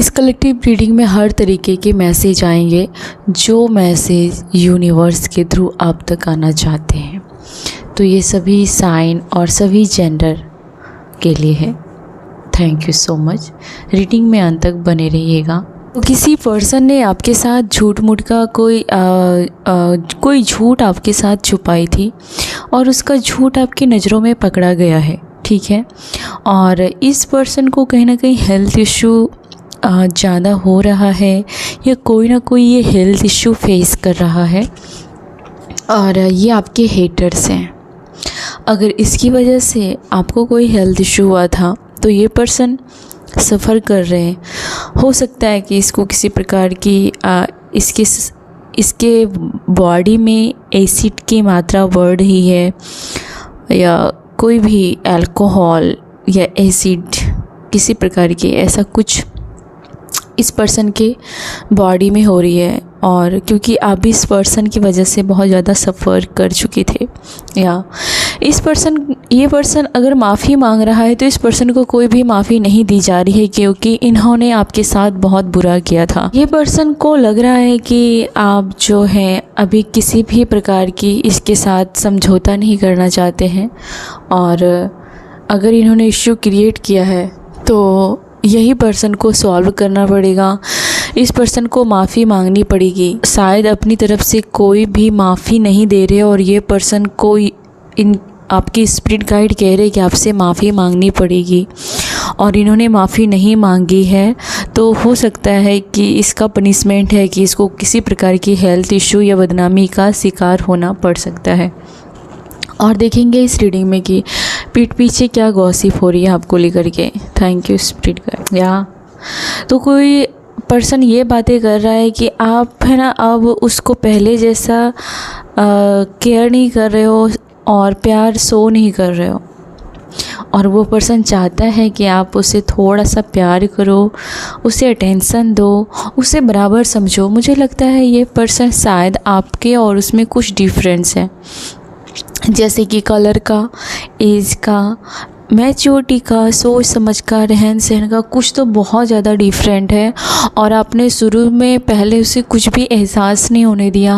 इस collective reading में हर तरीके के मैसेज आएंगे, जो मैसेज यूनिवर्स के थ्रू आप तक आना चाहते हैं। तो ये सभी साइन और सभी जेंडर के लिए है। Thank you so much. Reading में अंत तक बने रहिएगा। तो किसी पर्सन ने आपके साथ झूठ मूठ का कोई झूठ आपके साथ छुपाई थी और उसका झूठ आपकी नज़रों में पकड़ा गया है, ठीक है। और इस पर्सन को कहीं ना कहीं हेल्थ इशू ज़्यादा हो रहा है या कोई ना कोई ये हेल्थ इशू फेस कर रहा है और ये आपके हेटर्स हैं। अगर इसकी वजह से आपको कोई हेल्थ इशू हुआ था तो ये पर्सन सफ़र कर रहे हैं। हो सकता है कि इसको किसी प्रकार की इसके बॉडी में एसिड की मात्रा बढ़ रही है या कोई भी अल्कोहल या एसिड किसी प्रकार की ऐसा कुछ इस पर्सन के बॉडी में हो रही है। और क्योंकि आप इस पर्सन की वजह से बहुत ज़्यादा सफ़र कर चुके थे या ये पर्सन अगर माफ़ी मांग रहा है तो इस पर्सन को कोई भी माफ़ी नहीं दी जा रही है, क्योंकि इन्होंने आपके साथ बहुत बुरा किया था। ये पर्सन को लग रहा है कि आप जो हैं अभी किसी भी प्रकार की इसके साथ समझौता नहीं करना चाहते हैं और अगर इन्होंने इश्यू क्रिएट किया है तो यही पर्सन को सॉल्व करना पड़ेगा। इस पर्सन को माफ़ी मांगनी पड़ेगी। शायद अपनी तरफ से कोई भी माफ़ी नहीं दे रहे और ये पर्सन को आपकी स्पिरिट गाइड कह रहे कि आपसे माफ़ी मांगनी पड़ेगी और इन्होंने माफ़ी नहीं मांगी है तो हो सकता है कि इसका पनिशमेंट है कि इसको किसी प्रकार की हेल्थ इशू या बदनामी का शिकार होना पड़ सकता है। और देखेंगे इस रीडिंग में कि पीठ पीछे क्या गॉसिप हो रही है आपको लेकर के। Thank you spirit guide. या तो कोई पर्सन ये बातें कर रहा है कि आप है ना अब उसको पहले जैसा केयर नहीं कर रहे हो और प्यार शो नहीं कर रहे हो और वो पर्सन चाहता है कि आप उसे थोड़ा सा प्यार करो, उसे अटेंशन दो, उसे बराबर समझो। मुझे लगता है ये पर्सन शायद आपके और उसमें कुछ डिफरेंस है, जैसे कि कलर का, एज का, मैच्योरिटी का, सोच समझ का, रहन सहन का, कुछ तो बहुत ज़्यादा डिफरेंट है। और आपने शुरू में पहले उसे कुछ भी एहसास नहीं होने दिया।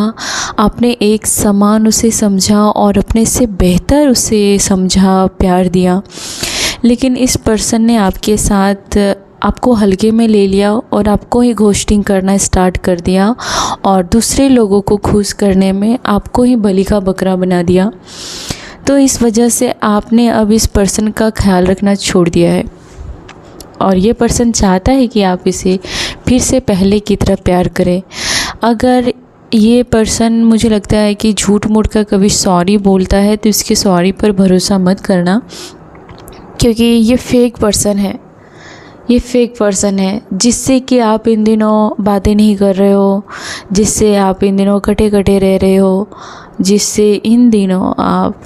आपने एक समान उसे समझा और अपने से बेहतर उसे समझा, प्यार दिया। लेकिन इस पर्सन ने आपके साथ आपको हल्के में ले लिया और आपको ही घोस्टिंग करना स्टार्ट कर दिया और दूसरे लोगों को खुश करने में आपको ही बलि का बकरा बना दिया। तो इस वजह से आपने अब इस पर्सन का ख्याल रखना छोड़ दिया है और ये पर्सन चाहता है कि आप इसे फिर से पहले की तरह प्यार करें। अगर ये पर्सन मुझे लगता है कि झूठ मूठ का कभी सॉरी बोलता है तो इसके सॉरी पर भरोसा मत करना, क्योंकि ये फेक पर्सन है। ये फेक पर्सन है जिससे कि आप इन दिनों बातें नहीं कर रहे हो, जिससे आप इन दिनों कटे कटे रह रहे हो, जिससे इन दिनों आप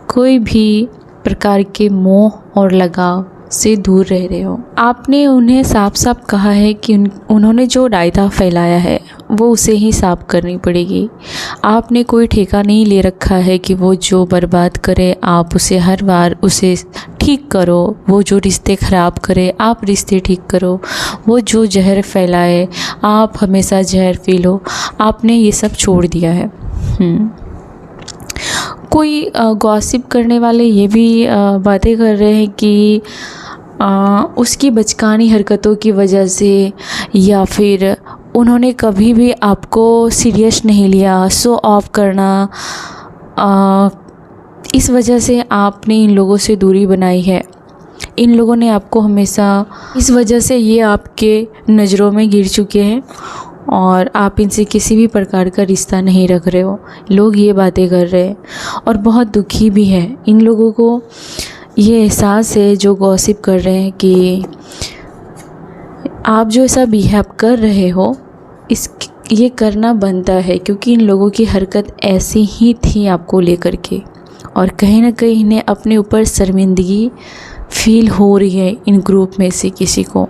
कोई भी प्रकार के मोह और लगाव से दूर रह रहे हो। आपने उन्हें साफ साफ कहा है कि उन्होंने जो रायता फैलाया है वो उसे ही साफ करनी पड़ेगी। आपने कोई ठेका नहीं ले रखा है कि वो जो बर्बाद करे आप उसे हर बार उसे ठीक करो, वो जो रिश्ते ख़राब करे आप रिश्ते ठीक करो, वो जो जहर फैलाए आप हमेशा जहर पी लो। आपने ये सब छोड़ दिया है। कोई गॉसिप करने वाले ये भी बातें कर रहे हैं कि उसकी बचकानी हरकतों की वजह से या फिर उन्होंने कभी भी आपको सीरियस नहीं लिया, शो ऑफ करना, इस वजह से आपने इन लोगों से दूरी बनाई है। इन लोगों ने आपको हमेशा, इस वजह से ये आपके नज़रों में गिर चुके हैं और आप इनसे किसी भी प्रकार का रिश्ता नहीं रख रहे हो। लोग ये बातें कर रहे हैं और बहुत दुखी भी है। इन लोगों को ये एहसास है जो गॉसिप कर रहे हैं कि आप जो ऐसा बिहेव कर रहे हो ये करना बनता है, क्योंकि इन लोगों की हरकत ऐसी ही थी आपको लेकर के और कहीं ना कहीं इन्हें अपने ऊपर शर्मिंदगी फील हो रही है इन ग्रुप में से किसी को।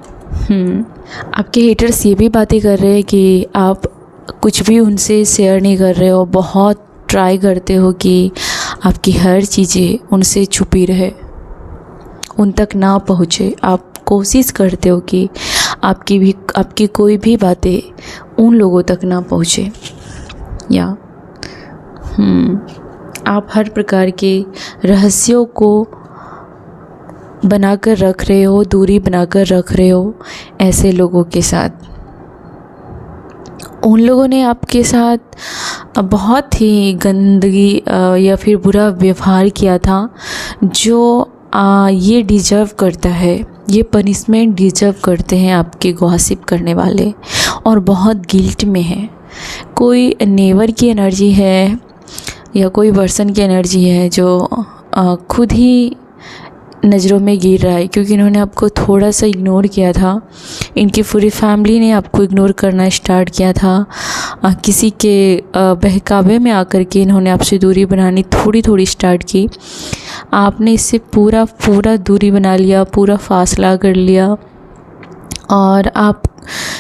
आपके हेटर्स ये भी बातें कर रहे हैं कि आप कुछ भी उनसे शेयर नहीं कर रहे हो, बहुत ट्राई करते हो कि आपकी हर चीज़ें उनसे छुपी रहे, उन तक ना पहुँचे। आप कोशिश करते हो कि आपकी कोई भी बातें उन लोगों तक ना पहुँचे। या आप हर प्रकार के रहस्यों को बनाकर रख रहे हो, दूरी बनाकर रख रहे हो ऐसे लोगों के साथ। उन लोगों ने आपके साथ बहुत ही गंदगी या फिर बुरा व्यवहार किया था, जो ये डिज़र्व करता है, ये पनिशमेंट डिज़र्व करते हैं आपके गॉसिप करने वाले, और बहुत गिल्ट में है। कोई नेवर की एनर्जी है या कोई पर्सन की एनर्जी है जो खुद ही नज़रों में गिर रहा है, क्योंकि इन्होंने आपको थोड़ा सा इग्नोर किया था। इनकी पूरी फैमिली ने आपको इग्नोर करना स्टार्ट किया था। किसी के बहकावे में आकर के इन्होंने आपसे दूरी बनानी थोड़ी थोड़ी स्टार्ट की। आपने इससे पूरा दूरी बना लिया, पूरा फासला कर लिया, और आप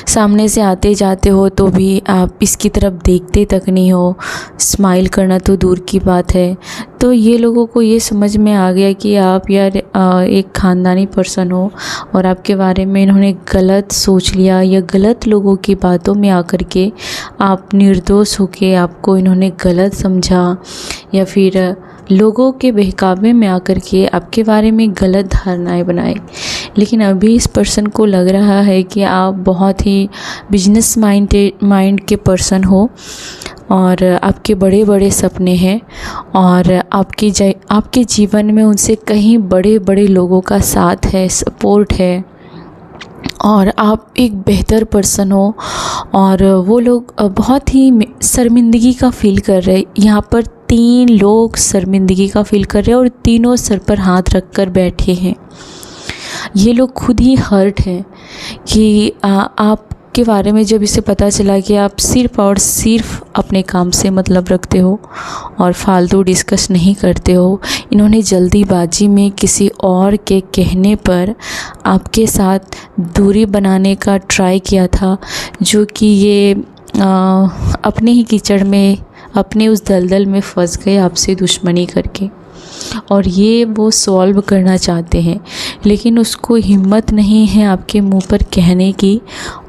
सामने से आते जाते हो तो भी आप इसकी तरफ देखते तक नहीं हो, स्माइल करना तो दूर की बात है। तो ये लोगों को ये समझ में आ गया कि आप यार एक ख़ानदानी पर्सन हो, और आपके बारे में इन्होंने गलत सोच लिया, या गलत लोगों की बातों में आकर के आप निर्दोष होके आपको इन्होंने गलत समझा, या फिर लोगों के बहकावे में आकर के आपके बारे में गलत धारणाएं बनाई। लेकिन अभी इस पर्सन को लग रहा है कि आप बहुत ही बिजनेस माइंड के पर्सन हो, और आपके बड़े बड़े सपने हैं, और आपके जीवन में उनसे कहीं बड़े बड़े लोगों का साथ है, सपोर्ट है, और आप एक बेहतर पर्सन हो। और वो लोग बहुत ही शर्मिंदगी का फ़ील कर रहे हैं। यहाँ पर 3 लोग शर्मिंदगी का फ़ील कर रहे हैं, और तीनों सर पर हाथ रख कर बैठे हैं। ये लोग खुद ही हर्ट हैं कि आपके बारे में जब इसे पता चला कि आप सिर्फ़ और सिर्फ अपने काम से मतलब रखते हो और फालतू डिस्कस नहीं करते हो। इन्होंने जल्दीबाजी में किसी और के कहने पर आपके साथ दूरी बनाने का ट्राई किया था, जो कि ये अपने ही कीचड़ में, अपने उस दलदल में फंस गए आपसे दुश्मनी करके, और ये वो सॉल्व करना चाहते हैं, लेकिन उसको हिम्मत नहीं है आपके मुंह पर कहने की,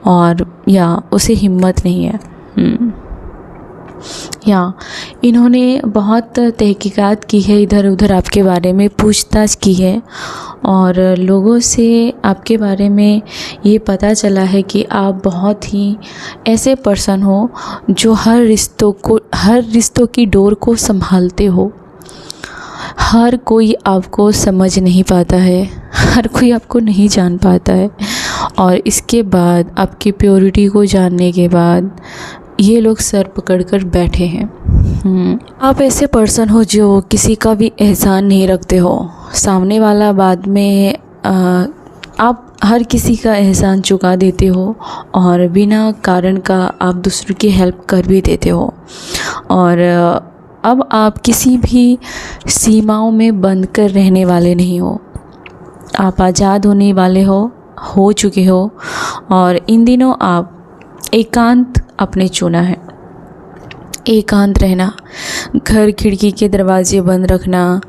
और या उसे हिम्मत नहीं है। या इन्होंने बहुत तहकीकात की है, इधर उधर आपके बारे में पूछताछ की है, और लोगों से आपके बारे में ये पता चला है कि आप बहुत ही ऐसे पर्सन हो जो हर रिश्तों की डोर को संभालते हो। हर कोई आपको समझ नहीं पाता है, हर कोई आपको नहीं जान पाता है, और इसके बाद आपकी प्योरिटी को जानने के बाद ये लोग सर पकड़कर बैठे हैं। आप ऐसे पर्सन हो जो किसी का भी एहसान नहीं रखते हो। सामने वाला बाद में आप हर किसी का एहसान चुका देते हो, और बिना कारण का आप दूसरों की हेल्प कर भी देते हो, और अब आप किसी भी सीमाओं में बंद कर रहने वाले नहीं हो। आप आज़ाद होने वाले हो चुके हो, और इन दिनों आप एकांत आपने चुना है। एकांत रहना, घर खिड़की के दरवाजे बंद रखना,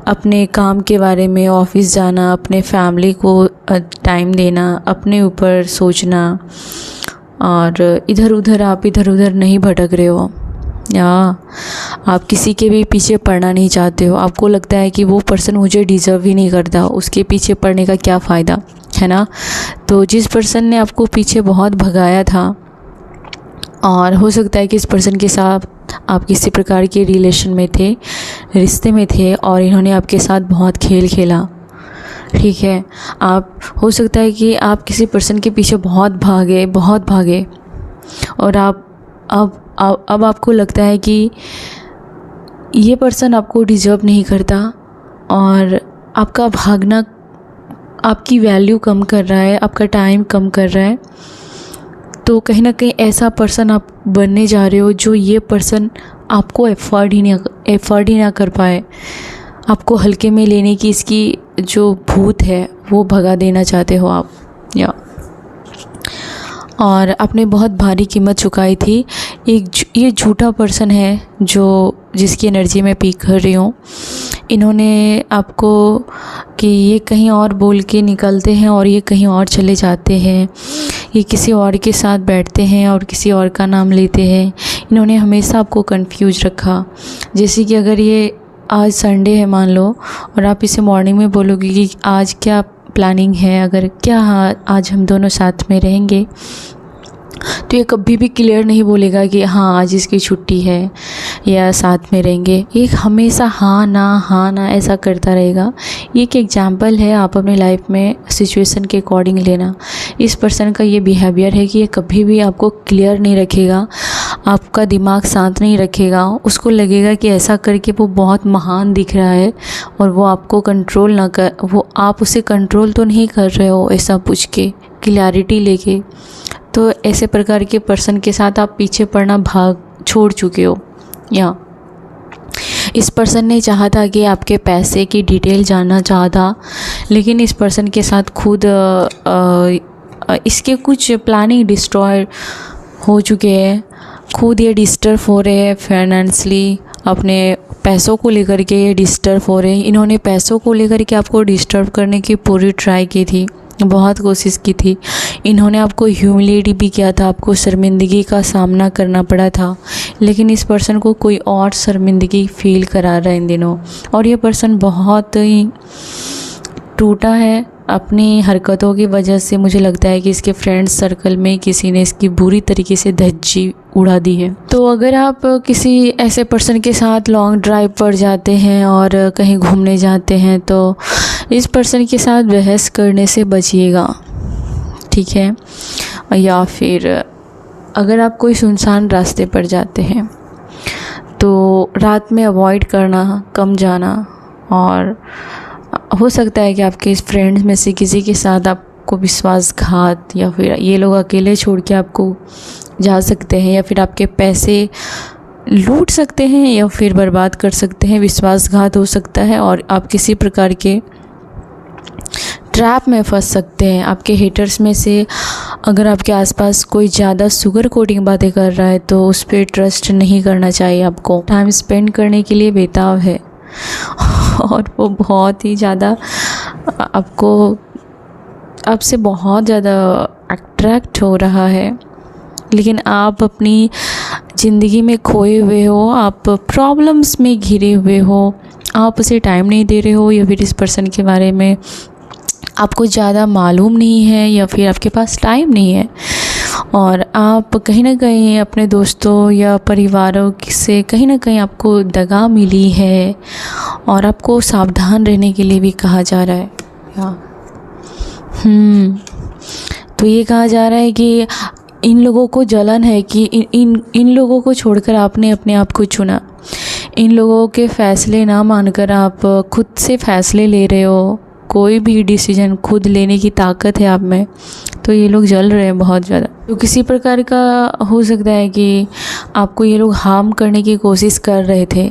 अपने काम के बारे में ऑफिस जाना, अपने फैमिली को टाइम देना, अपने ऊपर सोचना, और इधर उधर नहीं भटक रहे हो, या आप किसी के भी पीछे पड़ना नहीं चाहते हो। आपको लगता है कि वो पर्सन मुझे डिज़र्व ही नहीं करता, उसके पीछे पड़ने का क्या फ़ायदा है ना। तो जिस पर्सन ने आपको पीछे बहुत भगाया था, और हो सकता है कि इस पर्सन के साथ आप किसी प्रकार के रिलेशन में थे, रिश्ते में थे, और इन्होंने आपके साथ बहुत खेल खेला, ठीक है। आप हो सकता है कि आप किसी पर्सन के पीछे बहुत भागे, और आप अब आपको लगता है कि ये पर्सन आपको डिज़र्व नहीं करता, और आपका भागना आपकी वैल्यू कम कर रहा है, आपका टाइम कम कर रहा है। तो कहीं ना कहीं ऐसा पर्सन आप बनने जा रहे हो जो ये पर्सन आपको एफर्ट ही ना कर पाए। आपको हल्के में लेने की इसकी जो भूत है वो भगा देना चाहते हो आप, या और आपने बहुत भारी कीमत चुकाई थी। ये झूठा पर्सन है जिसकी एनर्जी मैं पीक कर रही हूँ। इन्होंने आपको कि ये कहीं और बोल के निकलते हैं और ये कहीं और चले जाते हैं, ये किसी और के साथ बैठते हैं और किसी और का नाम लेते हैं। इन्होंने हमेशा आपको कंफ्यूज रखा। जैसे कि अगर ये आज संडे है मान लो, और आप इसे मॉर्निंग में बोलोगे कि आज क्या प्लानिंग है, अगर क्या आज हम दोनों साथ में रहेंगे, तो ये कभी भी क्लियर नहीं बोलेगा कि हाँ आज इसकी छुट्टी है या साथ में रहेंगे। ये हमेशा हाँ ना ऐसा करता रहेगा। ये एक एग्जाम्पल है, आप अपने लाइफ में सिचुएशन के अकॉर्डिंग लेना। इस पर्सन का ये बिहेवियर है कि ये कभी भी आपको क्लियर नहीं रखेगा, आपका दिमाग शांत नहीं रखेगा। उसको लगेगा कि ऐसा करके वो बहुत महान दिख रहा है और वो आपको कंट्रोल ना कर, वो आप उसे कंट्रोल तो नहीं कर रहे हो ऐसा पूछ के, क्लैरिटी लेके। तो ऐसे प्रकार के पर्सन के साथ आप पीछे पड़ना भाग छोड़ चुके हो। या इस पर्सन ने चाहा था कि आपके पैसे की डिटेल जानना चाहा, लेकिन इस पर्सन के साथ खुद इसके कुछ प्लानिंग डिस्ट्रॉय हो चुके हैं। खुद ये डिस्टर्ब हो रहे हैं फाइनेंशियली, अपने पैसों को लेकर के ये डिस्टर्ब हो रहे हैं। इन्होंने पैसों को लेकर के आपको डिस्टर्ब करने की पूरी ट्राई की थी, बहुत कोशिश की थी। इन्होंने आपको ह्यूमिलेट भी किया था, आपको शर्मिंदगी का सामना करना पड़ा था, लेकिन इस पर्सन को कोई और शर्मिंदगी फील करा रहा है इन दिनों। और ये पर्सन बहुत ही टूटा है अपनी हरकतों की वजह से। मुझे लगता है कि इसके फ्रेंड्स सर्कल में किसी ने इसकी बुरी तरीके से धज्जी उड़ा दी है। तो अगर आप किसी ऐसे पर्सन के साथ लॉन्ग ड्राइव पर जाते हैं और कहीं घूमने जाते हैं, तो इस पर्सन के साथ बहस करने से बचिएगा, ठीक है। या फिर अगर आप कोई सुनसान रास्ते पर जाते हैं तो रात में अवॉइड करना, कम जाना। और हो सकता है कि आपके इस फ्रेंड्स में से किसी के साथ आपको विश्वासघात, या फिर ये लोग अकेले छोड़ के आपको जा सकते हैं, या फिर आपके पैसे लूट सकते हैं या फिर बर्बाद कर सकते हैं। विश्वासघात हो सकता है और आप किसी प्रकार के ट्रैप में फंस सकते हैं। आपके हेटर्स में से अगर आपके आसपास कोई ज़्यादा शुगर कोटिंग बातें कर रहा है तो उस पर ट्रस्ट नहीं करना चाहिए। आपको टाइम स्पेंड करने के लिए बेताब है और वो बहुत ही ज़्यादा आपसे बहुत ज़्यादा अट्रैक्ट हो रहा है, लेकिन आप अपनी ज़िंदगी में खोए हुए हो, आप प्रॉब्लम्स में घिरे हुए हो, आप उसे टाइम नहीं दे रहे हो, या फिर इस पर्सन के बारे में आपको ज़्यादा मालूम नहीं है, या फिर आपके पास टाइम नहीं है, और आप कहीं ना कहीं अपने दोस्तों या परिवारों से कहीं ना कहीं आपको दगा मिली है और आपको सावधान रहने के लिए भी कहा जा रहा है। तो ये कहा जा रहा है कि इन लोगों को जलन है कि इन लोगों को छोड़कर आपने अपने आप को चुना। इन लोगों के फ़ैसले ना मानकर आप खुद से फ़ैसले ले रहे हो, कोई भी डिसीजन खुद लेने की ताकत है आप में। तो ये लोग जल रहे हैं बहुत ज़्यादा। तो किसी प्रकार का हो सकता है कि आपको ये लोग हार्म करने की कोशिश कर रहे थे,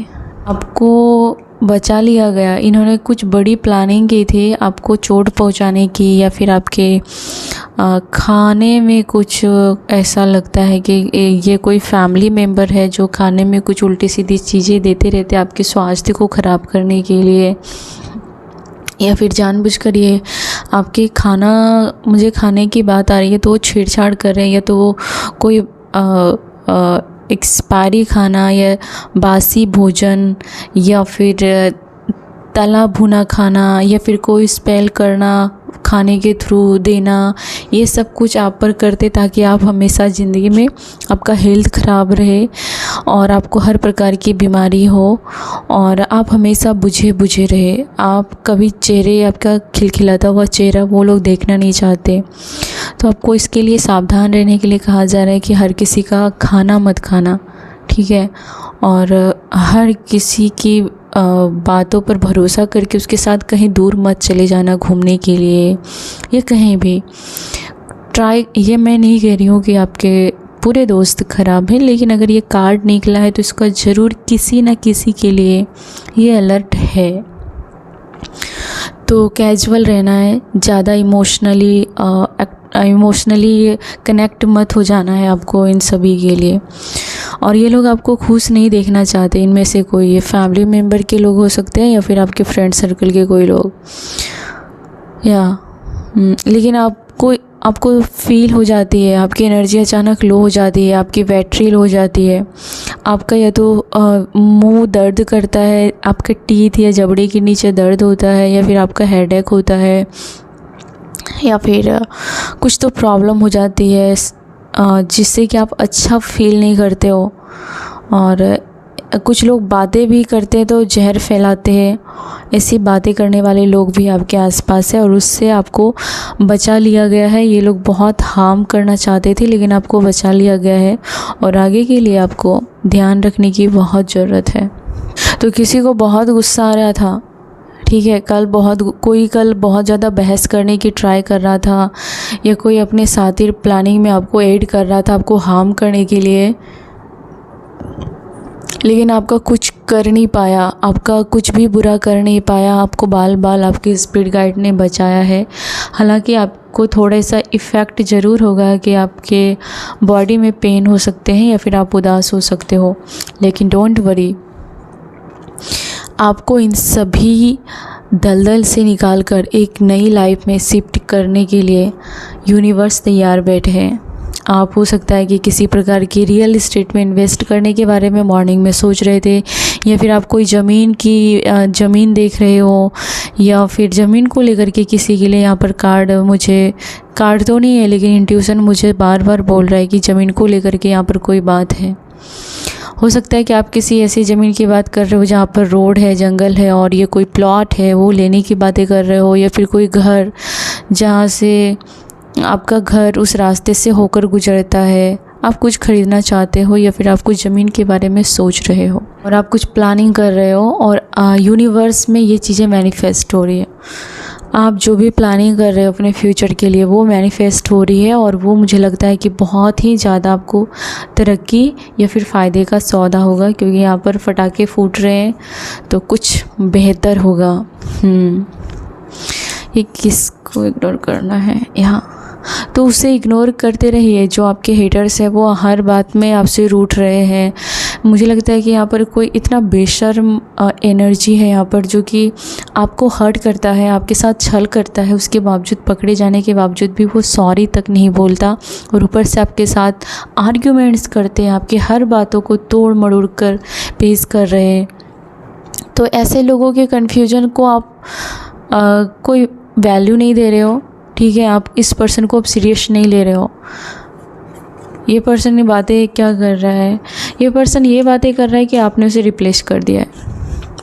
आपको बचा लिया गया। इन्होंने कुछ बड़ी प्लानिंग की थी आपको चोट पहुंचाने की, या फिर आपके खाने में कुछ ऐसा लगता है कि ये कोई फैमिली मेम्बर है जो खाने में कुछ उल्टी सीधी चीज़ें देते रहते आपके स्वास्थ्य को ख़राब करने के लिए, या फिर जानबूझकर ये आपके मुझे खाने की बात आ रही है तो वो छेड़छाड़ कर रहे हैं, या तो वो कोई एक्सपायरी खाना या बासी भोजन, या फिर तला भुना खाना, या फिर कोई स्पेल करना खाने के थ्रू देना, ये सब कुछ आप पर करते ताकि आप हमेशा ज़िंदगी में आपका हेल्थ ख़राब रहे और आपको हर प्रकार की बीमारी हो और आप हमेशा बुझे रहे। आप कभी चेहरे आपका खिलखिलाता हुआ चेहरा वो लोग देखना नहीं चाहते। तो आपको इसके लिए सावधान रहने के लिए कहा जा रहा है कि हर किसी का खाना मत खाना, ठीक है, और हर किसी की बातों पर भरोसा करके उसके साथ कहीं दूर मत चले जाना घूमने के लिए या कहीं भी ये मैं नहीं कह रही हूँ कि आपके पूरे दोस्त ख़राब हैं, लेकिन अगर ये कार्ड निकला है तो इसका ज़रूर किसी न किसी के लिए ये अलर्ट है। तो कैजुअल रहना है, ज़्यादा इमोशनली कनेक्ट मत हो जाना है आपको इन सभी के लिए। और ये लोग आपको खुश नहीं देखना चाहते। इनमें से कोई ये फैमिली मेम्बर के लोग हो सकते हैं या फिर आपके फ्रेंड सर्कल के कोई लोग, या लेकिन आपको फील हो जाती है, आपकी एनर्जी अचानक लो हो जाती है, आपकी बैटरी लो हो जाती है, आपका या तो मुंह दर्द करता है, आपके टीथ या जबड़े के नीचे दर्द होता है, या फिर आपका हेडेक होता है, या फिर कुछ तो प्रॉब्लम हो जाती है जिससे कि आप अच्छा फील नहीं करते हो। और कुछ लोग बातें भी करते हैं तो जहर फैलाते हैं। ऐसी बातें करने वाले लोग भी आपके आसपास है और उससे आपको बचा लिया गया है। ये लोग बहुत हार्म करना चाहते थे लेकिन आपको बचा लिया गया है और आगे के लिए आपको ध्यान रखने की बहुत ज़रूरत है। तो किसी को बहुत गुस्सा आ रहा था, ठीक है, कोई कल बहुत ज़्यादा बहस करने की ट्राई कर रहा था, या कोई अपने साथी प्लानिंग में आपको ऐड कर रहा था आपको हार्म करने के लिए, लेकिन आपका कुछ कर नहीं पाया, आपका कुछ भी बुरा कर नहीं पाया। आपको बाल आपके स्पिरिट गाइड ने बचाया है। हालांकि आपको थोड़ा सा इफ़ेक्ट ज़रूर होगा कि आपके बॉडी में पेन हो सकते हैं या फिर आप उदास हो सकते हो, लेकिन डोंट वरी, आपको इन सभी दलदल से निकालकर एक नई लाइफ में शिफ्ट करने के लिए यूनिवर्स तैयार बैठे हैं। आप हो सकता है कि किसी प्रकार की रियल एस्टेट में इन्वेस्ट करने के बारे में मॉर्निंग में सोच रहे थे, या फिर आप कोई ज़मीन देख रहे हो, या फिर ज़मीन को लेकर के किसी के लिए यहाँ पर कार्ड तो नहीं है लेकिन इंट्यूशन मुझे बार बार बोल रहा है कि ज़मीन को लेकर के यहाँ पर कोई बात है। हो सकता है कि आप किसी ऐसी ज़मीन की बात कर रहे हो जहाँ पर रोड है, जंगल है और ये कोई प्लॉट है वो लेने की बातें कर रहे हो, या फिर कोई घर जहाँ से आपका घर उस रास्ते से होकर गुजरता है, आप कुछ ख़रीदना चाहते हो, या फिर आप कुछ ज़मीन के बारे में सोच रहे हो और आप कुछ प्लानिंग कर रहे हो और यूनिवर्स में ये चीज़ें मैनिफेस्ट हो रही है। आप जो भी प्लानिंग कर रहे हो अपने फ्यूचर के लिए वो मैनिफेस्ट हो रही है और वो मुझे लगता है कि बहुत ही ज़्यादा आपको तरक्की या फिर फ़ायदे का सौदा होगा, क्योंकि यहाँ पर पटाखे फूट रहे हैं तो कुछ बेहतर होगा। ये किसको इग्नोर करना है यहाँ, तो उसे इग्नोर करते रहिए। जो आपके हेटर्स हैं वो हर बात में आपसे रूठ रहे हैं। मुझे लगता है कि यहाँ पर कोई इतना बेशर्म एनर्जी है यहाँ पर जो कि आपको हर्ट करता है, आपके साथ छल करता है, उसके बावजूद, पकड़े जाने के बावजूद भी वो सॉरी तक नहीं बोलता और ऊपर से आपके साथ आर्ग्यूमेंट्स करते हैं, आपके हर बातों को तोड़ मरोड़ कर पेश कर रहे हैं। तो ऐसे लोगों के कन्फ्यूजन को आप कोई वैल्यू नहीं दे रहे हो, ठीक है, आप इस पर्सन को अब सीरियस नहीं ले रहे हो। ये पर्सन ये बातें क्या कर रहा है, ये पर्सन ये बातें कर रहा है कि आपने उसे रिप्लेस कर दिया है।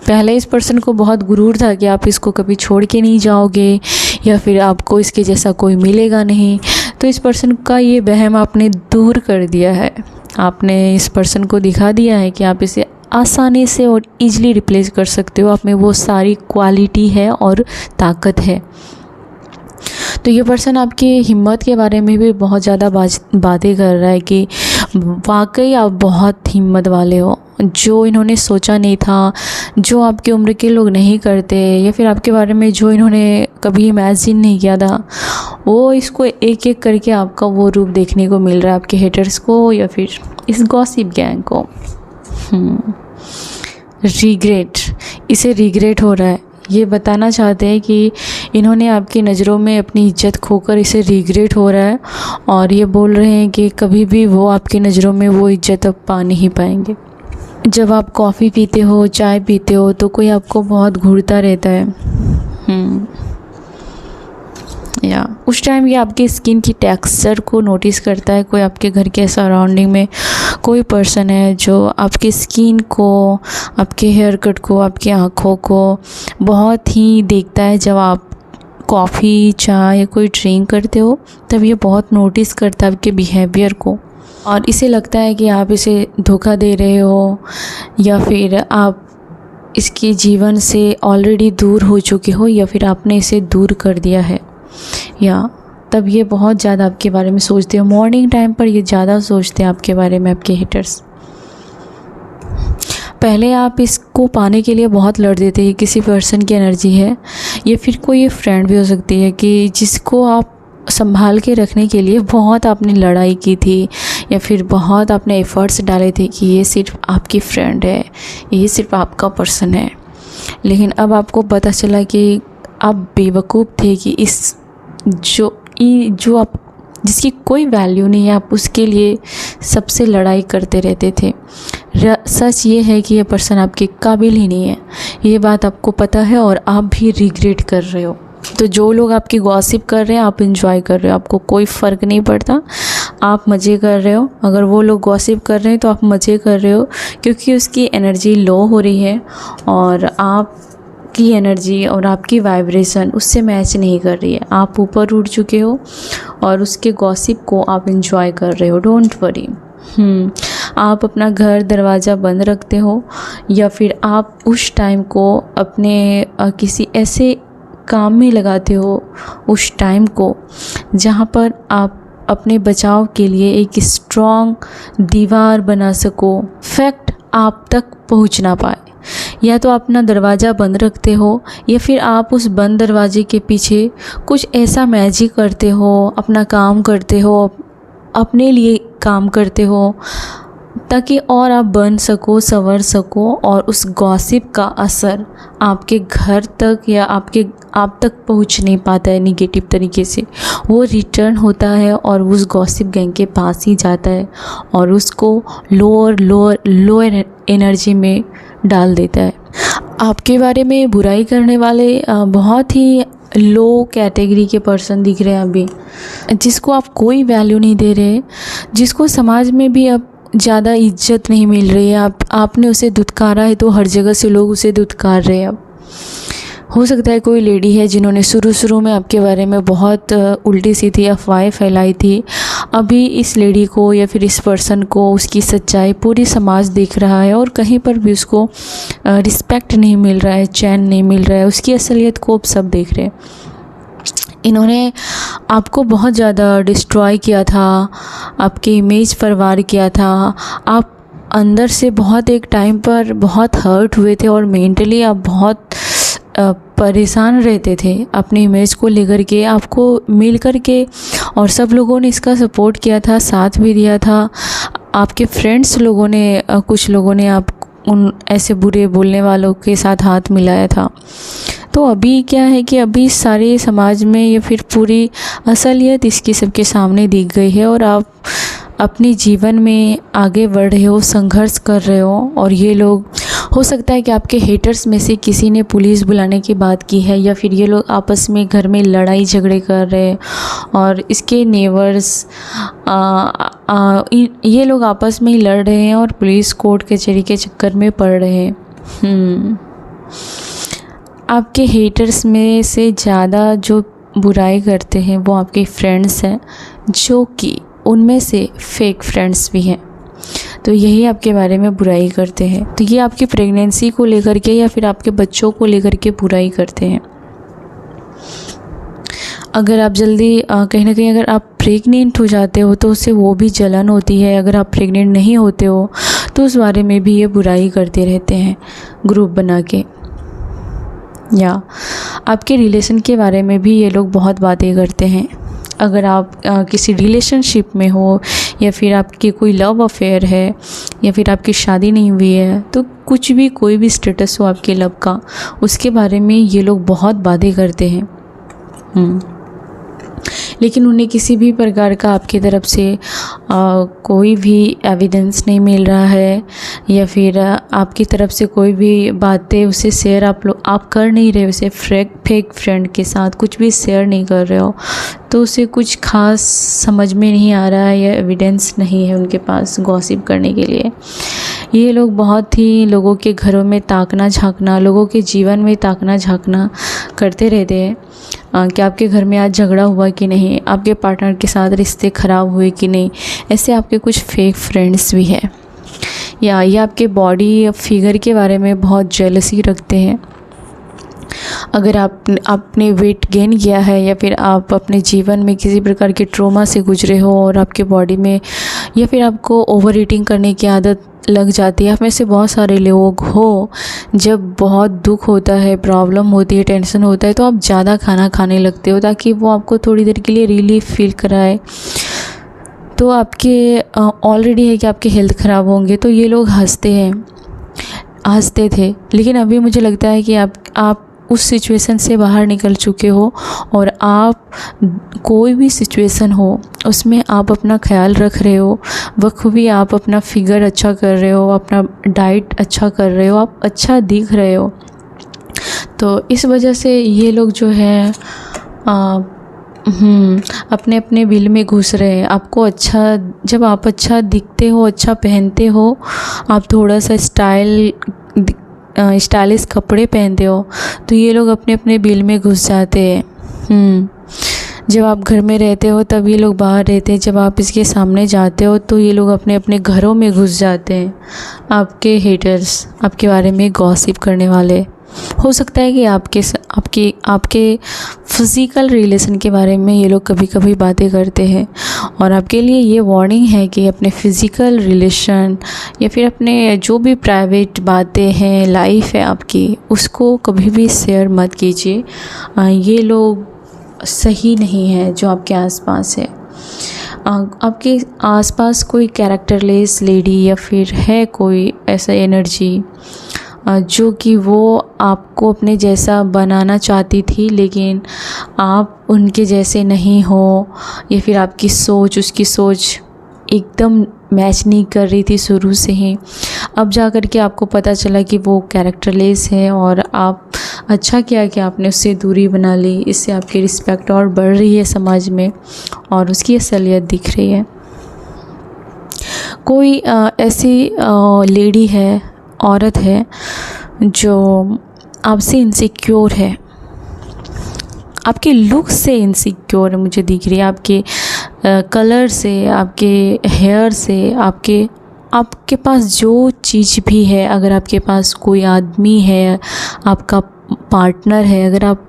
पहले इस पर्सन को बहुत गुरूर था कि आप इसको कभी छोड़ के नहीं जाओगे या फिर आपको इसके जैसा कोई मिलेगा नहीं, तो इस पर्सन का ये वहम आपने दूर कर दिया है। आपने इस पर्सन को दिखा दिया है कि आप इसे आसानी से और ईजिली रिप्लेस कर सकते हो, आप में वो सारी क्वालिटी है और ताकत है। तो ये पर्सन आपकी हिम्मत के बारे में भी बहुत ज़्यादा बातें कर रहा है कि वाकई आप बहुत हिम्मत वाले हो, जो इन्होंने सोचा नहीं था, जो आपकी उम्र के लोग नहीं करते, या फिर आपके बारे में जो इन्होंने कभी इमेजिन नहीं किया था, वो इसको एक एक करके आपका वो रूप देखने को मिल रहा है, आपके हेटर्स को या फिर इस गॉसिप गैंग को। इसे रिग्रेट हो रहा है। ये बताना चाहते हैं कि इन्होंने आपकी नज़रों में अपनी इज्जत खोकर इसे रिग्रेट हो रहा है, और ये बोल रहे हैं कि कभी भी वो आपकी नज़रों में वो इज्जत अब पा नहीं पाएंगे। जब आप कॉफ़ी पीते हो, चाय पीते हो, तो कोई आपको बहुत घूरता रहता है, या उस टाइम ये आपके स्किन की टेक्सचर को नोटिस करता है। कोई आपके घर के सराउंडिंग में कोई पर्सन है जो आपकी स्किन को, आपके हेयर कट को, आपकी आँखों को बहुत ही देखता है। जब आप कॉफ़ी, चाय या कोई ड्रिंक करते हो तब ये बहुत नोटिस करता है आपके बिहेवियर को, और इसे लगता है कि आप इसे धोखा दे रहे हो या फिर आप इसके जीवन से ऑलरेडी दूर हो चुके हो, या फिर आपने इसे दूर कर दिया है, या तब ये बहुत ज़्यादा आपके बारे में सोचते हो। मॉर्निंग टाइम पर ये ज़्यादा सोचते हैं आपके बारे में, आपके हेटर्स। पहले आप इसको पाने के लिए बहुत लड़ते थे, किसी पर्सन की एनर्जी है, या फिर कोई फ्रेंड भी हो सकती है कि जिसको आप संभाल के रखने के लिए बहुत आपने लड़ाई की थी, या फिर बहुत आपने एफ़र्ट्स डाले थे कि ये सिर्फ आपकी फ्रेंड है, ये सिर्फ आपका पर्सन है, लेकिन अब आपको पता चला कि आप बेवकूफ़ थे कि इस जो आप जिसकी कोई वैल्यू नहीं है, आप उसके लिए सबसे लड़ाई करते रहते थे। सच ये है कि ये पर्सन आपके काबिल ही नहीं है, ये बात आपको पता है और आप भी रिग्रेट कर रहे हो। तो जो लोग आपकी गॉसिप कर रहे हैं आप इंजॉय कर रहे हो, आपको कोई फ़र्क नहीं पड़ता, आप मज़े कर रहे हो। अगर वो लोग गॉसिप कर रहे हैं तो आप मज़े कर रहे हो, क्योंकि उसकी एनर्जी लो हो रही है और आपकी एनर्जी और आपकी वाइब्रेशन उससे मैच नहीं कर रही है। आप ऊपर उठ चुके हो और उसके गॉसिप को आप इंजॉय कर रहे हो। Don't worry. आप अपना घर दरवाज़ा बंद रखते हो या फिर आप उस टाइम को अपने किसी ऐसे काम में लगाते हो, उस टाइम को जहाँ पर आप अपने बचाव के लिए एक स्ट्रॉन्ग दीवार बना सको, फैक्ट आप तक पहुँच ना पाए। या तो अपना दरवाज़ा बंद रखते हो या फिर आप उस बंद दरवाजे के पीछे कुछ ऐसा मैजिक करते हो, अपना काम करते हो, अपने लिए काम करते हो, ताकि और आप बन सको, संवर सको और उस गॉसिप का असर आपके घर तक या आप तक पहुंच नहीं पाता है निगेटिव तरीके से। वो रिटर्न होता है और उस गॉसिप गैंग के पास ही जाता है और उसको लोअर एनर्जी में डाल देता है। आपके बारे में बुराई करने वाले बहुत ही लो कैटेगरी के पर्सन दिख रहे हैं अभी, जिसको आप कोई वैल्यू नहीं दे रहे, जिसको समाज में भी अब ज़्यादा इज्जत नहीं मिल रही है। आपने उसे धुतकारा है तो हर जगह से लोग उसे धुतकार रहे हैं। अब हो सकता है कोई लेडी है जिन्होंने शुरू में आपके बारे में बहुत उल्टी सीधी अफवाहें फैलाई थी। अभी इस लेडी को या फिर इस पर्सन को उसकी सच्चाई पूरी समाज देख रहा है और कहीं पर भी उसको रिस्पेक्ट नहीं मिल रहा है, चैन नहीं मिल रहा है, उसकी असलियत को अब सब देख रहे हैं। इन्होंने आपको बहुत ज़्यादा डिस्ट्रॉय किया था, आपकी इमेज पर वार किया था। आप अंदर से बहुत एक टाइम पर बहुत हर्ट हुए थे और मेंटली आप बहुत परेशान रहते थे अपनी इमेज को लेकर के। आपको मिल कर के और सब लोगों ने इसका सपोर्ट किया था, साथ भी दिया था। आपके फ्रेंड्स लोगों ने, कुछ लोगों ने आप उन ऐसे बुरे बोलने वालों के साथ हाथ मिलाया था। तो अभी क्या है कि अभी सारे समाज में या फिर पूरी असलियत इसकी सबके सामने दिख गई है और आप अपने जीवन में आगे बढ़ रहे हो, संघर्ष कर रहे हो। और ये लोग, हो सकता है कि आपके हेटर्स में से किसी ने पुलिस बुलाने की बात की है या फिर ये लोग आपस में घर में लड़ाई झगड़े कर रहे हैं और इसके नेबर्स ये लोग आपस में ही लड़ रहे हैं और पुलिस कोर्ट कचहरी के चक्कर में पड़ रहे हैं। आपके हेटर्स में से ज़्यादा जो बुराई करते हैं वो आपके फ्रेंड्स हैं, जो कि उनमें से फेक फ्रेंड्स भी हैं। तो यही आपके बारे में बुराई करते हैं। तो ये आपकी प्रेगनेंसी को लेकर के या फिर आपके बच्चों को लेकर के बुराई करते हैं। अगर आप जल्दी कहीं ना कहीं अगर आप प्रेग्नेंट हो जाते हो तो उससे वो भी जलन होती है। अगर आप प्रेग्नेंट नहीं होते हो तो उस बारे में भी ये बुराई करते रहते हैं ग्रुप बना के। या आपके रिलेशन के बारे में भी ये लोग बहुत बातें करते हैं। अगर आप किसी रिलेशनशिप में हो या फिर आपकी कोई लव अफेयर है या फिर आपकी शादी नहीं हुई है, तो कुछ भी कोई भी स्टेटस हो आपके लव का, उसके बारे में ये लोग बहुत बातें करते हैं। लेकिन उन्हें किसी भी प्रकार का आपकी तरफ से कोई भी एविडेंस नहीं मिल रहा है या फिर आपकी तरफ से कोई भी बातें उसे शेयर आप कर नहीं रहे, उसे फेक फ्रेंड के साथ कुछ भी शेयर नहीं कर रहे हो, तो उसे कुछ खास समझ में नहीं आ रहा है या एविडेंस नहीं है उनके पास गॉसिप करने के लिए। ये लोग बहुत ही लोगों के घरों में ताकना झांकना, लोगों के जीवन में ताकना झांकना करते रहते हैं कि आपके घर में आज झगड़ा हुआ कि नहीं, आपके पार्टनर के साथ रिश्ते ख़राब हुए कि नहीं। ऐसे आपके कुछ फेक फ्रेंड्स भी हैं। या ये आपके बॉडी फिगर के बारे में बहुत जेलसी रखते हैं। अगर आपने वेट गेन किया है या फिर आप अपने जीवन में किसी प्रकार के ट्रॉमा से गुजरे हो और आपके बॉडी में या फिर आपको ओवर ईटिंग करने की आदत लग जाती है, आप में से बहुत सारे लोग हो, जब बहुत दुख होता है, प्रॉब्लम होती है, टेंशन होता है, तो आप ज़्यादा खाना खाने लगते हो ताकि वो आपको थोड़ी देर के लिए रिलीफ फील कराए। तो आपके ऑलरेडी है कि आपके हेल्थ ख़राब होंगे, तो ये लोग हंसते थे, लेकिन अभी मुझे लगता है कि आप उस सिचुएशन से बाहर निकल चुके हो और आप कोई भी सिचुएशन हो उसमें आप अपना ख्याल रख रहे हो, बखूबी आप अपना फिगर अच्छा कर रहे हो, अपना डाइट अच्छा कर रहे हो, आप अच्छा दिख रहे हो। तो इस वजह से ये लोग जो है अपने अपने बिल में घुस रहे हैं। आपको अच्छा, जब आप अच्छा दिखते हो, अच्छा पहनते हो, आप थोड़ा सा स्टाइलिश कपड़े पहनते हो, तो ये लोग अपने अपने बिल में घुस जाते हैं। जब आप घर में रहते हो तब ये लोग बाहर रहते हैं, जब आप इसके सामने जाते हो तो ये लोग अपने अपने घरों में घुस जाते हैं। आपके हेटर्स, आपके बारे में गॉसिप करने वाले, हो सकता है कि आपके फिज़िकल रिलेशन के बारे में ये लोग कभी कभी बातें करते हैं, और आपके लिए ये वार्निंग है कि अपने फ़िज़िकल रिलेशन या फिर अपने जो भी प्राइवेट बातें हैं, लाइफ है आपकी, उसको कभी भी शेयर मत कीजिए। ये लोग सही नहीं है जो आपके आसपास है। आपके आसपास कोई कैरेक्टरलेस लेडी या फिर है कोई ऐसा एनर्जी जो कि वो आपको अपने जैसा बनाना चाहती थी, लेकिन आप उनके जैसे नहीं हो, या फिर आपकी सोच उसकी सोच एकदम मैच नहीं कर रही थी शुरू से ही। अब जा कर के आपको पता चला कि वो कैरेक्टरलेस है, और आप अच्छा किया कि आपने उससे दूरी बना ली। इससे आपकी रिस्पेक्ट और बढ़ रही है समाज में, और उसकी असलियत दिख रही है। कोई ऐसी लेडी है, औरत है, जो आपसे इनसिक्योर है, आपके लुक से इनसिक्योर है, मुझे दिख रही है, आपके कलर से, आपके हेयर से, आपके पास जो चीज़ भी है, अगर आपके पास कोई आदमी है, आपका पार्टनर है, अगर आप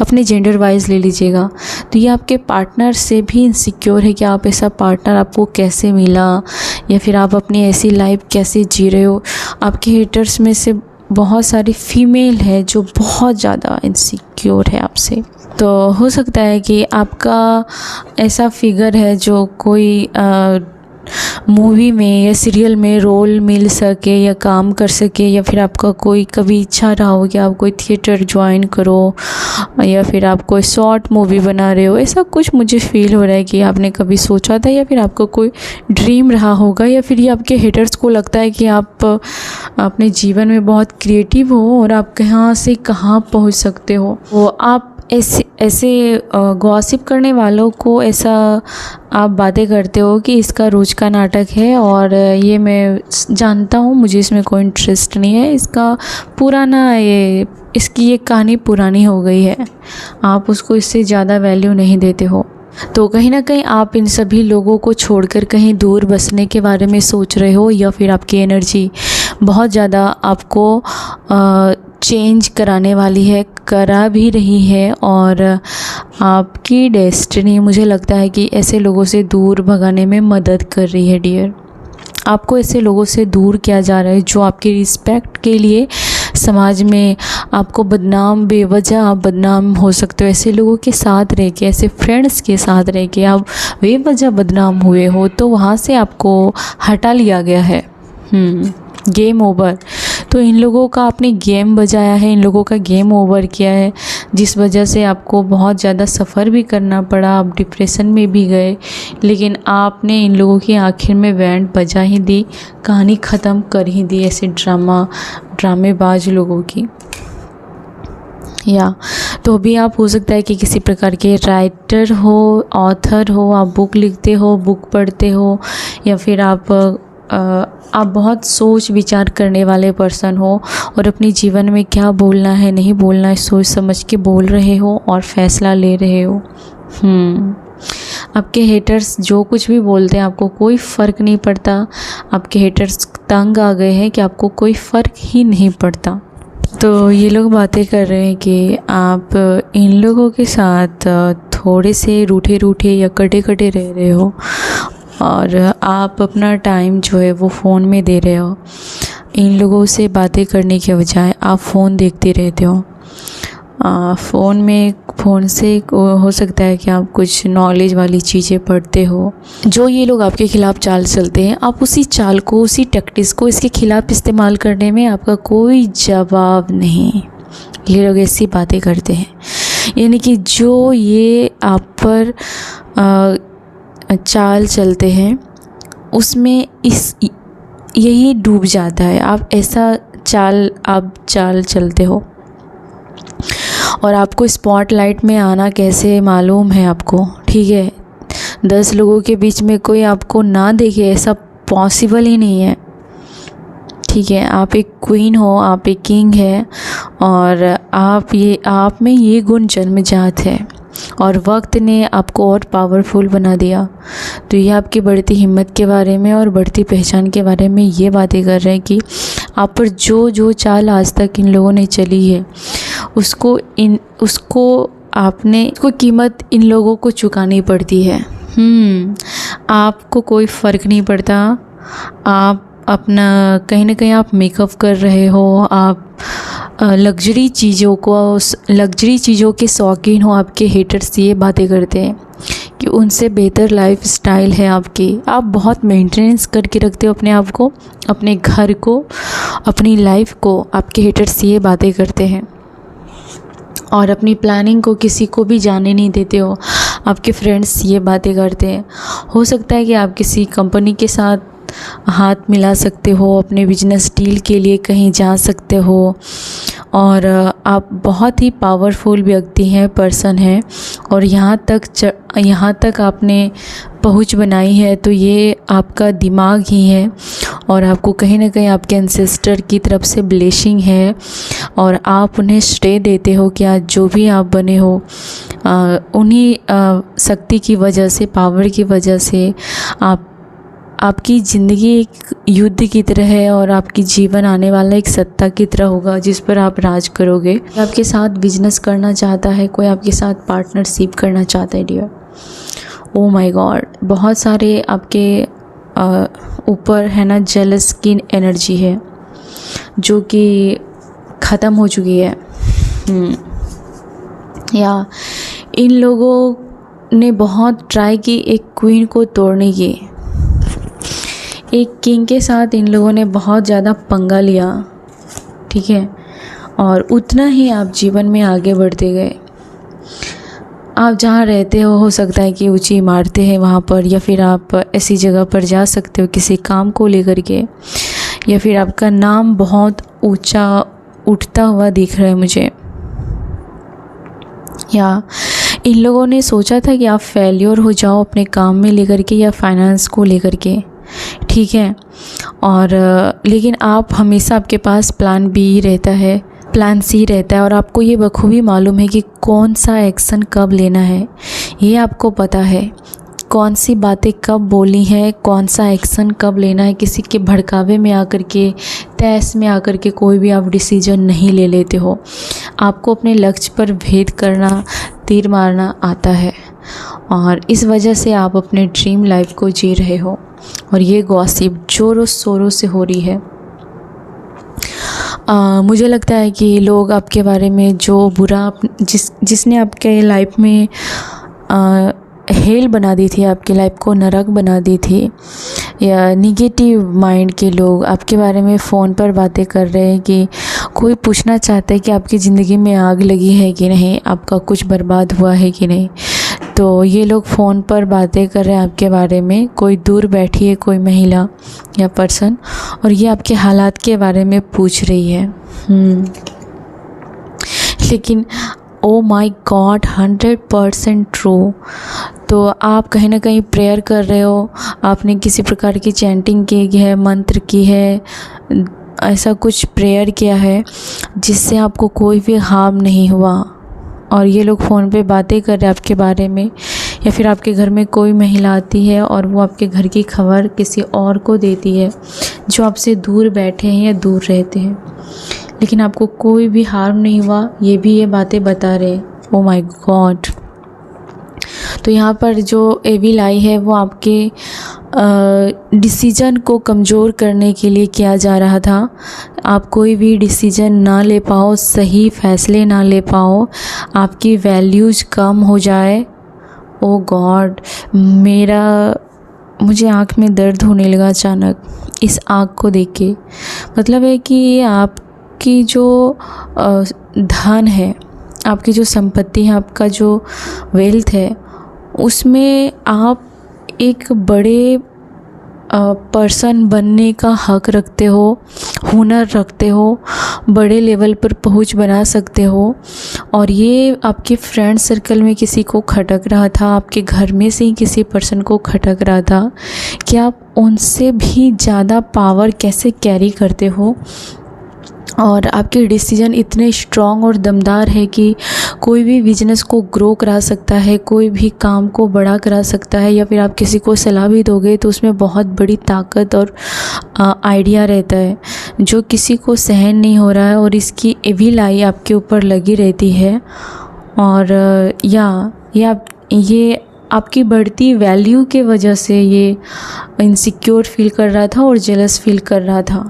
अपने जेंडर वाइज ले लीजिएगा, तो ये आपके पार्टनर से भी इनसिक्योर है कि आप ऐसा पार्टनर आपको कैसे मिला, या फिर आप अपनी ऐसी लाइफ कैसे जी रहे हो। आपके हेटर्स में से बहुत सारी फीमेल है जो बहुत ज़्यादा इनसिक्योर है आपसे। तो हो सकता है कि आपका ऐसा फिगर है जो कोई मूवी में या सीरियल में रोल मिल सके या काम कर सके, या फिर आपका कोई कभी इच्छा रहा हो कि आप कोई थिएटर ज्वाइन करो, या फिर आप कोई शॉर्ट मूवी बना रहे हो। ऐसा कुछ मुझे फील हो रहा है कि आपने कभी सोचा था, या फिर आपका कोई ड्रीम रहा होगा, या फिर ये आपके हेटर्स को लगता है कि आप अपने जीवन में बहुत क्रिएटिव हो और आप कहाँ से कहाँ पहुँच सकते हो। तो आप ऐसे गॉसिप करने वालों को ऐसा आप बातें करते हो कि इसका रोज़ का नाटक है, और ये मैं जानता हूँ, मुझे इसमें कोई इंटरेस्ट नहीं है, इसकी ये कहानी पुरानी हो गई है, आप उसको इससे ज़्यादा वैल्यू नहीं देते हो। तो कहीं ना कहीं आप इन सभी लोगों को छोड़कर कहीं दूर बसने के बारे में सोच रहे हो, या फिर आपकी एनर्जी बहुत ज़्यादा आपको चेंज कराने वाली है, करा भी रही है, और आपकी डेस्टिनी मुझे लगता है कि ऐसे लोगों से दूर भगाने में मदद कर रही है डियर। आपको ऐसे लोगों से दूर किया जा रहा है जो आपकी रिस्पेक्ट के लिए समाज में आपको बेवजह आप बदनाम हो सकते हो। ऐसे लोगों के साथ रह के, ऐसे फ्रेंड्स के साथ रह के आप बेवजह बदनाम हुए हो, तो वहाँ से आपको हटा लिया गया है। Game over. तो इन लोगों का आपने गेम बजाया है, इन लोगों का गेम ओवर किया है, जिस वजह से आपको बहुत ज़्यादा सफ़र भी करना पड़ा, आप डिप्रेशन में भी गए, लेकिन आपने इन लोगों की आखिर में बैंड बजा ही दी, कहानी ख़त्म कर ही दी ऐसे ड्रामेबाज लोगों की। या तो अभी आप हो सकता है कि किसी प्रकार के राइटर हो, ऑथर हो, आप बुक लिखते हो, बुक पढ़ते हो, या फिर आप बहुत सोच विचार करने वाले पर्सन हो, और अपने जीवन में क्या बोलना है नहीं बोलना है सोच समझ के बोल रहे हो और फैसला ले रहे हो। आपके हेटर्स जो कुछ भी बोलते हैं आपको कोई फ़र्क नहीं पड़ता। आपके हेटर्स तंग आ गए हैं कि आपको कोई फ़र्क ही नहीं पड़ता। तो ये लोग बातें कर रहे हैं कि आप इन लोगों के साथ थोड़े से रूठे या कटे रह रहे हो, और आप अपना टाइम जो है वो फ़ोन में दे रहे हो। इन लोगों से बातें करने के बजाय आप फ़ोन देखते रहते हो, फ़ोन से हो सकता है कि आप कुछ नॉलेज वाली चीज़ें पढ़ते हो। जो ये लोग आपके ख़िलाफ़ चाल चलते हैं, आप उसी चाल को, उसी टैक्टिक्स को इसके ख़िलाफ़ इस्तेमाल करने में आपका कोई जवाब नहीं। ये लोग ऐसी बातें करते हैं, यानी कि जो ये आप पर चाल चलते हैं उसमें यही डूब जाता है। आप चाल चलते हो और आपको स्पॉटलाइट में आना कैसे मालूम है आपको, ठीक है। 10 लोगों के बीच में कोई आपको ना देखे, ऐसा पॉसिबल ही नहीं है, ठीक है। आप एक क्वीन हो, आप एक किंग है और आप में ये गुण जन्मजात है और वक्त ने आपको और पावरफुल बना दिया। तो ये आपकी बढ़ती हिम्मत के बारे में और बढ़ती पहचान के बारे में ये बातें कर रहे हैं कि आप पर जो चाल आज तक इन लोगों ने चली है उसको कीमत इन लोगों को चुकानी पड़ती है। आपको कोई फ़र्क नहीं पड़ता, आप अपना कहीं ना कहीं आप मेकअप कर रहे हो, आप लग्जरी चीज़ों के शौकीन हो। आपके हेटर्स ये बातें करते हैं कि उनसे बेहतर लाइफ स्टाइल है आपकी, आप बहुत मेंटेनेंस करके रखते हो अपने आप को, अपने घर को, अपनी लाइफ को। आपके हेटर्स ये बातें करते हैं और अपनी प्लानिंग को किसी को भी जाने नहीं देते हो। आपके फ्रेंड्स ये बातें करते हैं। हो सकता है कि आप किसी कंपनी के साथ हाथ मिला सकते हो, अपने बिजनेस डील के लिए कहीं जा सकते हो और आप बहुत ही पावरफुल व्यक्ति हैं, पर्सन हैं और यहाँ तक आपने पहुँच बनाई है तो ये आपका दिमाग ही है और आपको कहीं ना कहीं आपके एंसेस्टर की तरफ से ब्लेसिंग है और आप उन्हें श्रेय देते हो कि आज जो भी आप बने हो उन्हीं शक्ति की वजह से, पावर की वजह से आपकी ज़िंदगी एक युद्ध की तरह है और आपकी जीवन आने वाला एक सत्ता की तरह होगा जिस पर आप राज करोगे। आपके साथ बिजनेस करना चाहता है, कोई आपके साथ पार्टनरशिप करना चाहता है डियर। ओ माय गॉड, बहुत सारे आपके ऊपर है ना जेलस की एनर्जी है जो कि ख़त्म हो चुकी है। या इन लोगों ने बहुत ट्राई की एक क्वीन को तोड़ने की, एक किंग के साथ इन लोगों ने बहुत ज़्यादा पंगा लिया, ठीक है। और उतना ही आप जीवन में आगे बढ़ते गए। आप जहाँ रहते हो सकता है कि ऊंची इमारतें हैं वहाँ पर, या फिर आप ऐसी जगह पर जा सकते हो किसी काम को लेकर के, या फिर आपका नाम बहुत ऊंचा उठता हुआ दिख रहा है मुझे। या इन लोगों ने सोचा था कि आप फेल्योर हो जाओ अपने काम में लेकर के या फाइनेंस को लेकर के, ठीक है। और लेकिन आप हमेशा, आपके पास प्लान बी रहता है, प्लान सी रहता है और आपको ये बखूबी मालूम है कि कौन सा एक्शन कब लेना है। ये आपको पता है कौन सी बातें कब बोली हैं, कौन सा एक्शन कब लेना है। किसी के भड़कावे में आकर के, तैस में आकर के कोई भी आप डिसीजन नहीं ले लेते हो। आपको अपने लक्ष्य पर भेद करना, तीर मारना आता है और इस वजह से आप अपने ड्रीम लाइफ को जी रहे हो। और ये गॉसिप जोरों शोरों से हो रही है। मुझे लगता है कि लोग आपके बारे में जो बुरा जिसने आपके लाइफ में हेल बना दी थी, आपकी लाइफ को नरक बना दी थी, या निगेटिव माइंड के लोग आपके बारे में फ़ोन पर बातें कर रहे हैं कि कोई पूछना चाहता है कि आपकी ज़िंदगी में आग लगी है कि नहीं, आपका कुछ बर्बाद हुआ है कि नहीं। तो ये लोग फ़ोन पर बातें कर रहे हैं आपके बारे में। कोई दूर बैठी है, कोई महिला या पर्सन, और ये आपके हालात के बारे में पूछ रही है। लेकिन ओ माय गॉड, 100% ट्रू। तो आप कहीं ना कहीं प्रेयर कर रहे हो, आपने किसी प्रकार की चैंटिंग की है, मंत्र की है, ऐसा कुछ प्रेयर किया है जिससे आपको कोई भी हार्म नहीं हुआ। और ये लोग फ़ोन पे बातें कर रहे हैं आपके बारे में, या फिर आपके घर में कोई महिला आती है और वो आपके घर की खबर किसी और को देती है जो आपसे दूर बैठे हैं या दूर रहते हैं, लेकिन आपको कोई भी हार्म नहीं हुआ, ये बातें बता रहे। Oh my God. तो यहाँ पर जो एविल आई है वो आपके डिसीजन को कमज़ोर करने के लिए किया जा रहा था। आप कोई भी डिसीजन ना ले पाओ, सही फैसले ना ले पाओ, आपकी वैल्यूज़ कम हो जाए। ओ गॉड, मुझे आँख में दर्द होने लगा अचानक इस आँख को देख के। मतलब है कि ये आपकी जो धन है, आपकी जो संपत्ति है, आपका जो वेल्थ है, उसमें आप एक बड़े पर्सन बनने का हक रखते हो, हुनर रखते हो, बड़े लेवल पर पहुंच बना सकते हो। और ये आपके फ्रेंड सर्कल में किसी को खटक रहा था, आपके घर में से ही किसी पर्सन को खटक रहा था कि आप उनसे भी ज़्यादा पावर कैसे कैरी करते हो, और आपके डिसीजन इतने स्ट्रॉन्ग और दमदार है कि कोई भी बिजनेस को ग्रो करा सकता है, कोई भी काम को बड़ा करा सकता है, या फिर आप किसी को सलाह भी दोगे तो उसमें बहुत बड़ी ताकत और आइडिया रहता है जो किसी को सहन नहीं हो रहा है, और इसकी एविल आई आपके ऊपर लगी रहती है। और ये आपकी बढ़ती वैल्यू के वजह से ये इनसिक्योर फील कर रहा था और जेलस फील कर रहा था।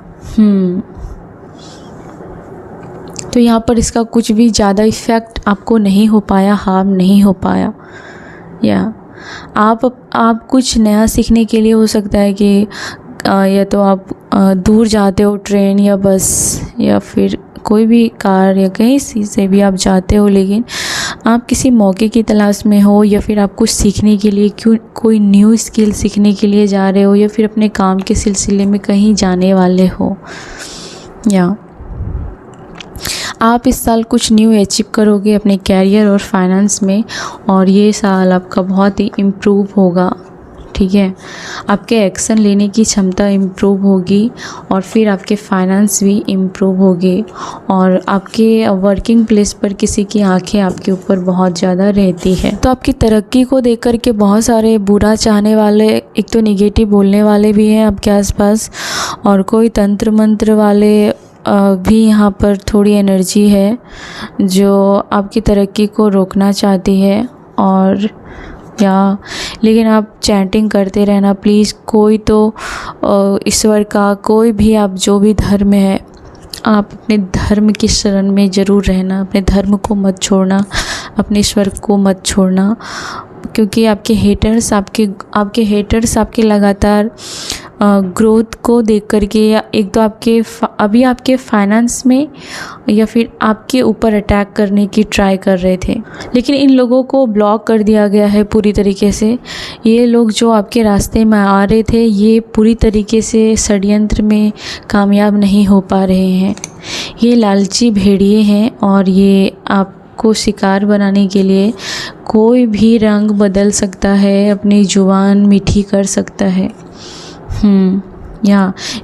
तो यहाँ पर इसका कुछ भी ज़्यादा इफ़ेक्ट आपको नहीं हो पाया, हार्म नहीं हो पाया। या आप कुछ नया सीखने के लिए हो सकता है कि या तो आप दूर जाते हो ट्रेन या बस या फिर कोई भी कार या कहीं से भी आप जाते हो, लेकिन आप किसी मौके की तलाश में हो, या फिर आप कुछ सीखने के लिए कोई न्यू स्किल सीखने के लिए जा रहे हो, या फिर अपने काम के सिलसिले में कहीं जाने वाले हो। या आप इस साल कुछ न्यू अचीव करोगे अपने कैरियर और फाइनेंस में, और ये साल आपका बहुत ही इम्प्रूव होगा। ठीक है, आपके एक्शन लेने की क्षमता इम्प्रूव होगी, और फिर आपके फाइनेंस भी इम्प्रूव होगे, और आपके वर्किंग प्लेस पर किसी की आंखें आपके ऊपर बहुत ज़्यादा रहती है। तो आपकी तरक्की को देख कर के बहुत सारे बुरा चाहने वाले, एक तो नेगेटिव बोलने वाले भी हैं आपके आसपास, और कोई तंत्र मंत्र वाले भी यहाँ पर थोड़ी एनर्जी है जो आपकी तरक्की को रोकना चाहती है। और लेकिन आप चैंटिंग करते रहना प्लीज़। कोई तो ईश्वर का, कोई भी आप जो भी धर्म है, आप अपने धर्म की शरण में ज़रूर रहना, अपने धर्म को मत छोड़ना, अपने ईश्वर को मत छोड़ना, क्योंकि आपके हेटर्स आपके लगातार ग्रोथ को देख करके, या एक तो अभी आपके फाइनेंस में या फिर आपके ऊपर अटैक करने की ट्राई कर रहे थे, लेकिन इन लोगों को ब्लॉक कर दिया गया है पूरी तरीके से। ये लोग जो आपके रास्ते में आ रहे थे, ये पूरी तरीके से षड्यंत्र में कामयाब नहीं हो पा रहे हैं। ये लालची भेड़िए हैं, और ये आपको शिकार बनाने के लिए कोई भी रंग बदल सकता है, अपनी जुबान मीठी कर सकता है।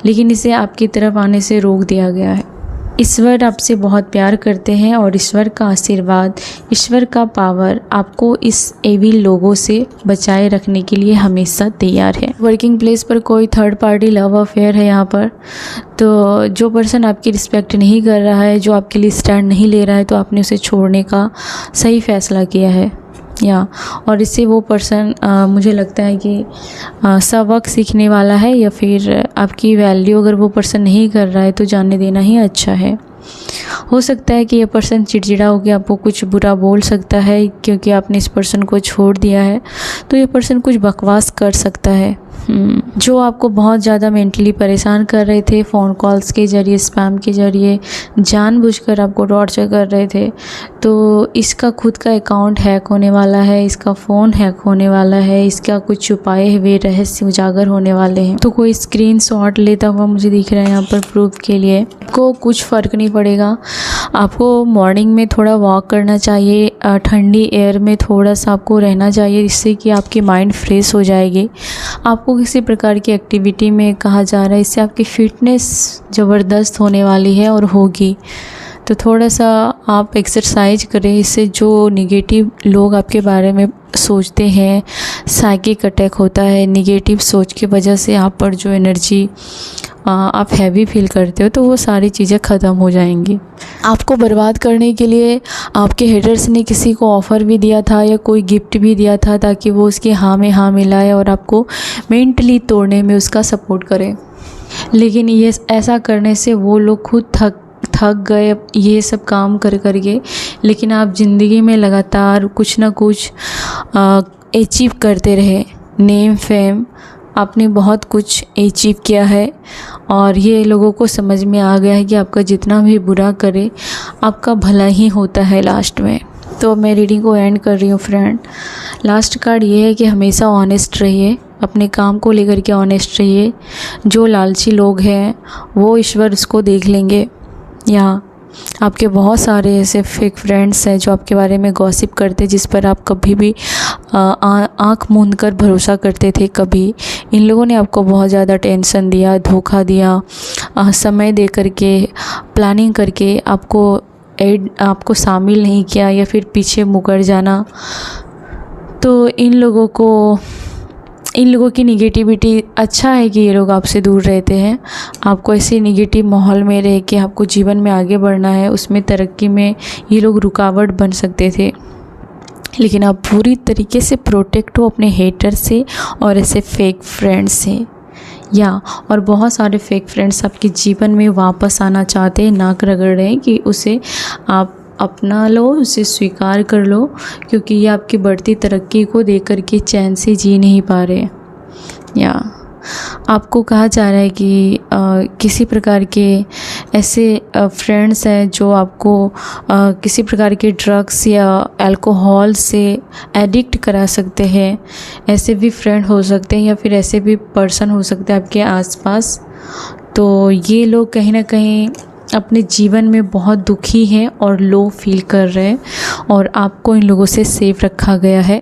लेकिन इसे आपकी तरफ आने से रोक दिया गया है। ईश्वर आपसे बहुत प्यार करते हैं, और ईश्वर का आशीर्वाद, ईश्वर का पावर आपको इस एविल लोगों से बचाए रखने के लिए हमेशा तैयार है। वर्किंग प्लेस पर कोई थर्ड पार्टी लव अफेयर है यहाँ पर, तो जो पर्सन आपकी रिस्पेक्ट नहीं कर रहा है, जो आपके लिए स्टैंड नहीं ले रहा है, तो आपने उसे छोड़ने का सही फैसला किया है। और इससे वो पर्सन मुझे लगता है कि सबक सीखने वाला है, या फिर आपकी वैल्यू अगर वो पर्सन नहीं कर रहा है तो जाने देना ही अच्छा है। हो सकता है कि ये पर्सन चिड़चिड़ा होकर आपको कुछ बुरा बोल सकता है, क्योंकि आपने इस पर्सन को छोड़ दिया है, तो ये पर्सन कुछ बकवास कर सकता है। जो आपको बहुत ज़्यादा मेंटली परेशान कर रहे थे, फ़ोन कॉल्स के ज़रिए, स्पैम के ज़रिए, जानबूझकर आपको टॉर्चर कर रहे थे, तो इसका खुद का अकाउंट हैक होने वाला है, इसका फ़ोन हैक होने वाला है, इसका कुछ छुपाए हुए रहस्य उजागर होने वाले हैं। तो कोई स्क्रीनशॉट लेता हुआ मुझे दिख रहा है यहाँ पर प्रूफ के लिए। आपको कुछ फ़र्क नहीं पड़ेगा। आपको मॉर्निंग में थोड़ा वॉक करना चाहिए, ठंडी एयर में थोड़ा सा आपको रहना चाहिए, जिससे कि आपकी माइंड फ्रेश हो जाएगी। आपको किसी प्रकार की एक्टिविटी में कहा जा रहा है, इससे आपकी फ़िटनेस ज़बरदस्त होने वाली है और होगी। तो थोड़ा सा आप एक्सरसाइज करें, इससे जो निगेटिव लोग आपके बारे में सोचते हैं, साइकिक अटैक होता है, निगेटिव सोच की वजह से आप पर जो एनर्जी आप हैवी फील करते हो, तो वो सारी चीज़ें ख़त्म हो जाएंगी। आपको बर्बाद करने के लिए आपके हेटर्स ने किसी को ऑफ़र भी दिया था या कोई गिफ्ट भी दिया था ताकि वो उसके हाँ में हाँ मिलाए और आपको मेंटली तोड़ने में उसका सपोर्ट करे। लेकिन ये ऐसा करने से वो लोग खुद थक गए ये सब काम कर के। लेकिन आप ज़िंदगी में लगातार कुछ ना कुछ अचीव करते रहे, नेम फेम, आपने बहुत कुछ अचीव किया है और ये लोगों को समझ में आ गया है कि आपका जितना भी बुरा करे आपका भला ही होता है लास्ट में। तो मैं रीडिंग को एंड कर रही हूँ फ्रेंड। लास्ट कार्ड ये है कि हमेशा ऑनेस्ट रहिए, अपने काम को लेकर के ऑनेस्ट रहिए। जो लालची लोग हैं वो ईश्वर उसको देख लेंगे, या आपके बहुत सारे ऐसे फेक फ्रेंड्स हैं जो आपके बारे में गॉसिप करते, जिस पर आप कभी भी आँख मूंद कर भरोसा करते थे। कभी इन लोगों ने आपको बहुत ज़्यादा टेंशन दिया, धोखा दिया, समय दे करके, प्लानिंग करके आपको शामिल नहीं किया या फिर पीछे मुकर जाना। तो इन लोगों की निगेटिविटी, अच्छा है कि ये लोग आपसे दूर रहते हैं। आपको ऐसे निगेटिव माहौल में रह के आपको जीवन में आगे बढ़ना है, उसमें तरक्की में ये लोग रुकावट बन सकते थे। लेकिन आप पूरी तरीके से प्रोटेक्ट हो अपने हेटर से और ऐसे फेक फ्रेंड्स से, और बहुत सारे फेक फ्रेंड्स आपके जीवन में वापस आना चाहते हैं, नाक रगड़ रहे हैं कि उसे आप अपना लो, उसे स्वीकार कर लो, क्योंकि ये आपकी बढ़ती तरक्की को देख कर के चैन से जी नहीं पा रहे। आपको कहा जा रहा है कि किसी प्रकार के ऐसे फ्रेंड्स हैं जो आपको किसी प्रकार के ड्रग्स या अल्कोहल से एडिक्ट करा सकते हैं। ऐसे भी फ्रेंड हो सकते हैं या फिर ऐसे भी पर्सन हो सकते हैं आपके आसपास। तो ये लोग कहीं ना कहीं अपने जीवन में बहुत दुखी हैं और लो फील कर रहे हैं, और आपको इन लोगों से सेफ रखा गया है।